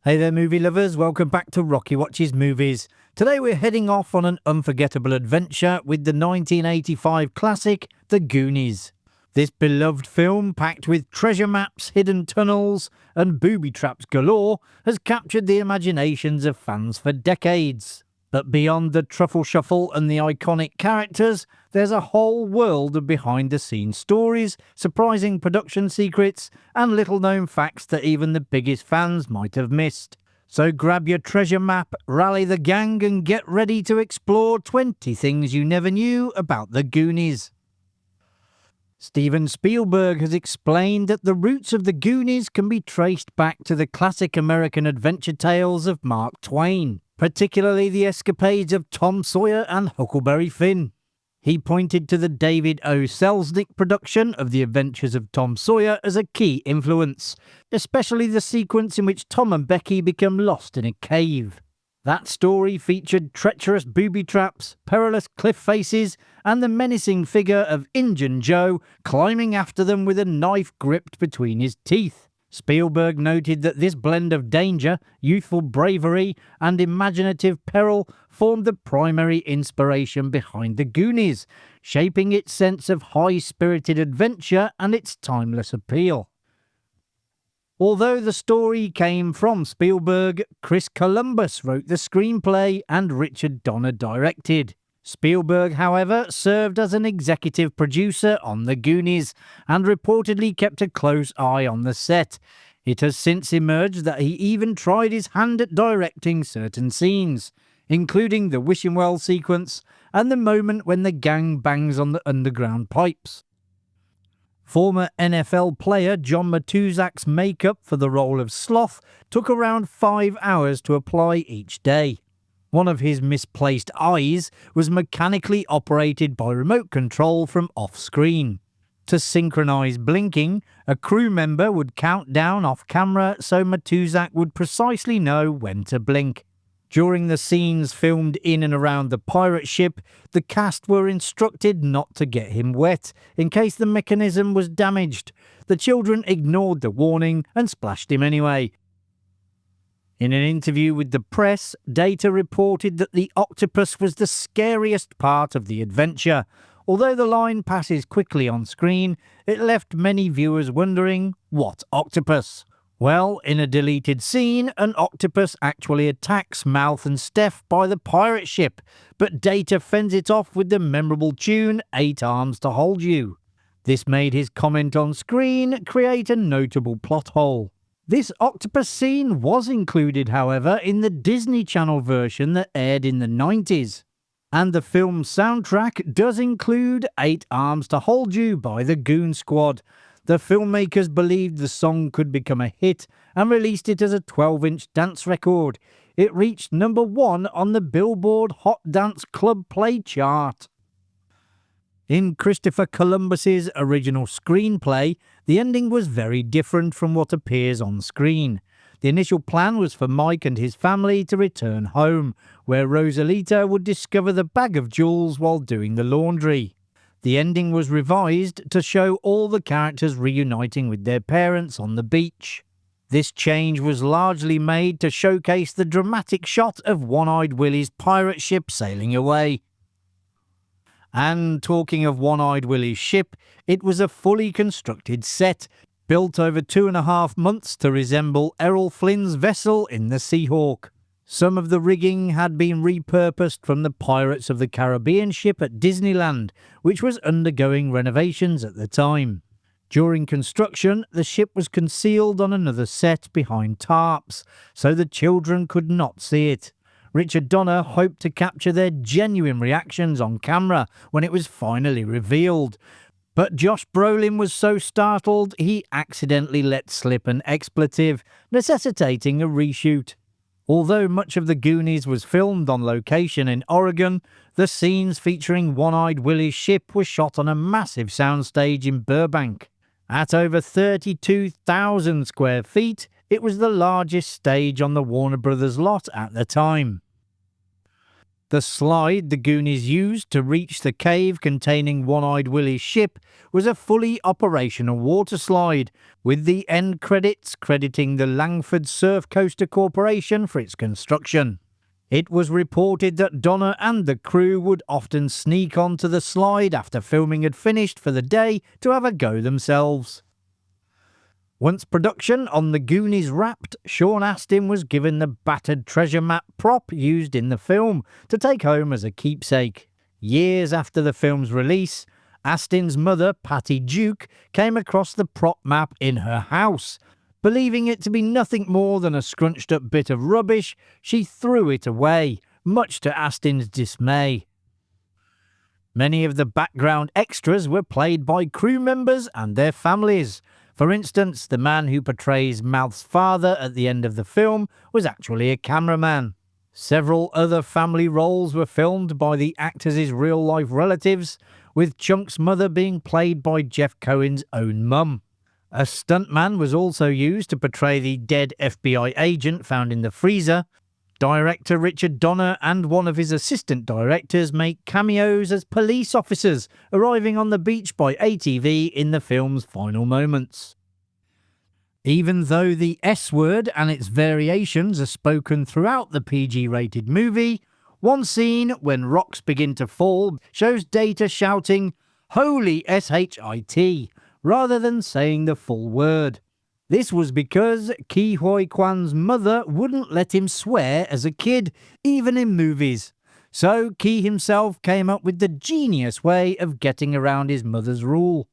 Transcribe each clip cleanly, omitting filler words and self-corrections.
Hey there movie lovers, welcome back to Rocky Watches Movies. Today we're heading off on an unforgettable adventure with the 1985 classic, The Goonies. This beloved film, packed with treasure maps, hidden tunnels and booby traps galore, has captured the imaginations of fans for decades. But beyond the truffle shuffle and the iconic characters, there's a whole world of behind-the-scenes stories, surprising production secrets, and little-known facts that even the biggest fans might have missed. So grab your treasure map, rally the gang, and get ready to explore 20 things you never knew about the Goonies. Steven Spielberg has explained that the roots of the Goonies can be traced back to the classic American adventure tales of Mark Twain, particularly the escapades of Tom Sawyer and Huckleberry Finn. He pointed to the David O. Selznick production of The Adventures of Tom Sawyer as a key influence, especially the sequence in which Tom and Becky become lost in a cave. That story featured treacherous booby traps, perilous cliff faces, and the menacing figure of Injun Joe climbing after them with a knife gripped between his teeth. Spielberg noted that this blend of danger, youthful bravery, and imaginative peril formed the primary inspiration behind the Goonies, shaping its sense of high-spirited adventure and its timeless appeal. Although the story came from Spielberg, Chris Columbus wrote the screenplay and Richard Donner directed. Spielberg, however, served as an executive producer on The Goonies and reportedly kept a close eye on the set. It has since emerged that he even tried his hand at directing certain scenes, including the wishing well sequence and the moment when the gang bangs on the underground pipes. Former NFL player John Matuzak's makeup for the role of Sloth took around 5 hours to apply each day. One of his misplaced eyes was mechanically operated by remote control from off-screen. To synchronise blinking, a crew member would count down off-camera so Matuzak would precisely know when to blink. During the scenes filmed in and around the pirate ship, the cast were instructed not to get him wet in case the mechanism was damaged. The children ignored the warning and splashed him anyway. In an interview with the press, Data reported that the octopus was the scariest part of the adventure. Although the line passes quickly on screen, it left many viewers wondering, what octopus? Well, in a deleted scene, an octopus actually attacks Mouth and Steph by the pirate ship, but Data fends it off with the memorable tune 8 Arms to Hold You. This made his comment on screen create a notable plot hole. This octopus scene was included, however, in the Disney Channel version that aired in the 90s. And the film's soundtrack does include 8 Arms to Hold You by the Goon Squad. The filmmakers believed the song could become a hit and released it as a 12-inch dance record. It reached number 1 on the Billboard Hot Dance Club Play chart. In Christopher Columbus's original screenplay, the ending was very different from what appears on screen. The initial plan was for Mike and his family to return home, where Rosalita would discover the bag of jewels while doing the laundry. The ending was revised to show all the characters reuniting with their parents on the beach. This change was largely made to showcase the dramatic shot of One-Eyed Willie's pirate ship sailing away. And talking of One-Eyed Willie's ship, it was a fully constructed set, built over 2.5 months to resemble Errol Flynn's vessel in the Seahawk. Some of the rigging had been repurposed from the Pirates of the Caribbean ship at Disneyland, which was undergoing renovations at the time. During construction, the ship was concealed on another set behind tarps, so the children could not see it. Richard Donner hoped to capture their genuine reactions on camera when it was finally revealed. But Josh Brolin was so startled he accidentally let slip an expletive, necessitating a reshoot. Although much of the Goonies was filmed on location in Oregon, the scenes featuring One-Eyed Willie's ship were shot on a massive soundstage in Burbank. At over 32,000 square feet, it was the largest stage on the Warner Brothers lot at the time. The slide the Goonies used to reach the cave containing One-Eyed Willie's ship was a fully operational water slide, with the end credits crediting the Langford Surf Coaster Corporation for its construction. It was reported that Donna and the crew would often sneak onto the slide after filming had finished for the day to have a go themselves. Once production on the Goonies wrapped, Sean Astin was given the battered treasure map prop used in the film to take home as a keepsake. Years after the film's release, Astin's mother, Patty Duke, came across the prop map in her house. Believing it to be nothing more than a scrunched up bit of rubbish, she threw it away, much to Astin's dismay. Many of the background extras were played by crew members and their families. For instance, the man who portrays Mouth's father at the end of the film was actually a cameraman. Several other family roles were filmed by the actors' real-life relatives, with Chunk's mother being played by Jeff Cohen's own mum. A stuntman was also used to portray the dead FBI agent found in the freezer. Director Richard Donner and one of his assistant directors make cameos as police officers arriving on the beach by ATV in the film's final moments. Even though the S word and its variations are spoken throughout the PG-rated movie, one scene when rocks begin to fall shows Data shouting, "Holy SHIT," rather than saying the full word. This was because Ke Huy Quan's mother wouldn't let him swear as a kid, even in movies. So Ke himself came up with the genius way of getting around his mother's rule.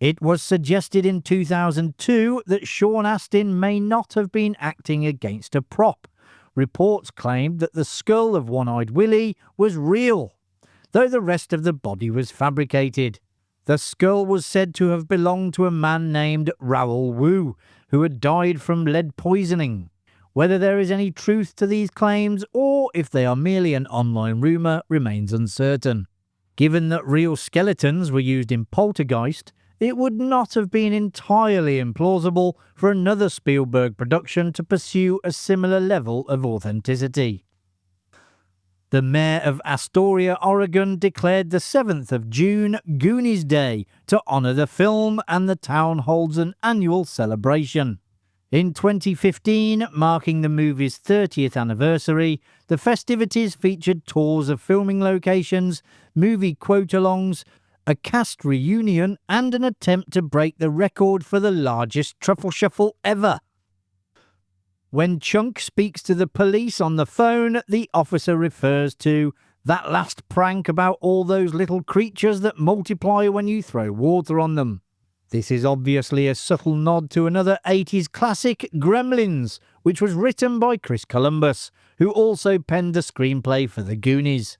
It was suggested in 2002 that Sean Astin may not have been acting against a prop. Reports claimed that the skull of One-Eyed Willie was real, though the rest of the body was fabricated. The skull was said to have belonged to a man named Raoul Wu, who had died from lead poisoning. Whether there is any truth to these claims, or if they are merely an online rumour, remains uncertain. Given that real skeletons were used in Poltergeist, it would not have been entirely implausible for another Spielberg production to pursue a similar level of authenticity. The mayor of Astoria, Oregon declared the 7th of June Goonies Day to honour the film, and the town holds an annual celebration. In 2015, marking the movie's 30th anniversary, the festivities featured tours of filming locations, movie quote-alongs, a cast reunion, and an attempt to break the record for the largest truffle shuffle ever. When Chunk speaks to the police on the phone, the officer refers to that last prank about all those little creatures that multiply when you throw water on them. This is obviously a subtle nod to another 80s classic, Gremlins, which was written by Chris Columbus, who also penned the screenplay for The Goonies.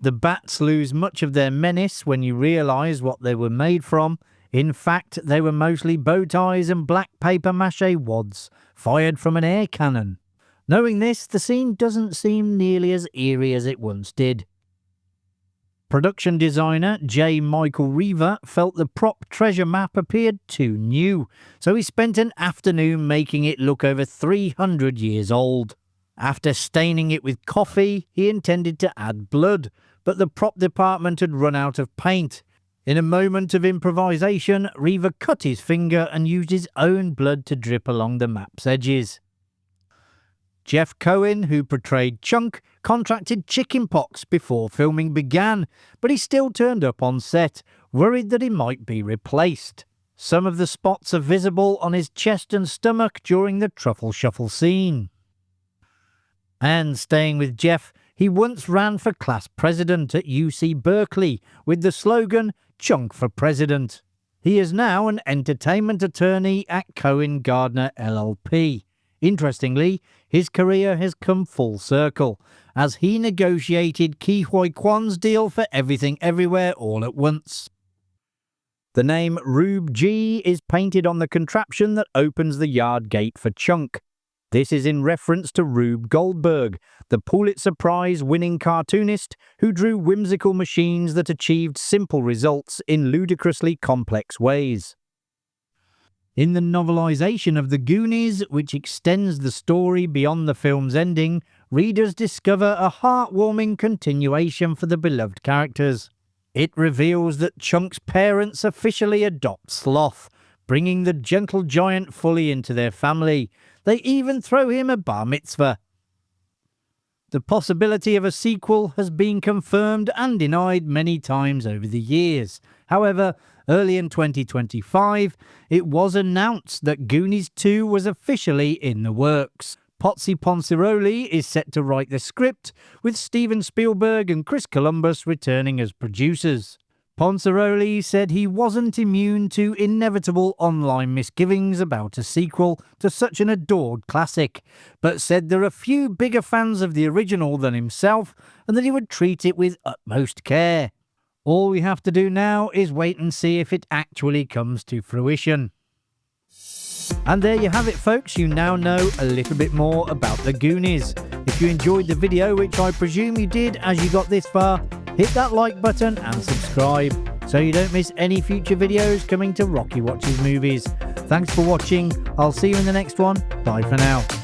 The bats lose much of their menace when you realise what they were made from. In fact, they were mostly bow ties and black paper mache wads, fired from an air cannon. Knowing this, the scene doesn't seem nearly as eerie as it once did. Production designer J. Michael Reaver felt the prop treasure map appeared too new, so he spent an afternoon making it look over 300 years old. After staining it with coffee, he intended to add blood, but the prop department had run out of paint. In a moment of improvisation, Reaver cut his finger and used his own blood to drip along the map's edges. Jeff Cohen, who portrayed Chunk, contracted chickenpox before filming began, but he still turned up on set, worried that he might be replaced. Some of the spots are visible on his chest and stomach during the truffle shuffle scene. And staying with Jeff, he once ran for class president at UC Berkeley with the slogan, "Chunk for President." He is now an entertainment attorney at Cohen Gardner LLP. Interestingly, his career has come full circle, as he negotiated Ke Huy Quan's deal for Everything Everywhere All at Once. The name Rube G is painted on the contraption that opens the yard gate for Chunk. This is in reference to Rube Goldberg, the Pulitzer Prize-winning cartoonist who drew whimsical machines that achieved simple results in ludicrously complex ways. In the novelization of The Goonies, which extends the story beyond the film's ending, readers discover a heartwarming continuation for the beloved characters. It reveals that Chunk's parents officially adopt Sloth, bringing the gentle giant fully into their family. They even throw him a bar mitzvah. The possibility of a sequel has been confirmed and denied many times over the years. However, early in 2025, it was announced that Goonies 2 was officially in the works. Potsy Ponsiroli is set to write the script, with Steven Spielberg and Chris Columbus returning as producers. Ponsiroli said he wasn't immune to inevitable online misgivings about a sequel to such an adored classic, but said there are few bigger fans of the original than himself and that he would treat it with utmost care. All we have to do now is wait and see if it actually comes to fruition. And there you have it, folks. You now know a little bit more about the Goonies. If you enjoyed the video, which I presume you did as you got this far, hit that like button and subscribe so you don't miss any future videos coming to Rocky Watches Movies. Thanks for watching. I'll see you in the next one. Bye for now.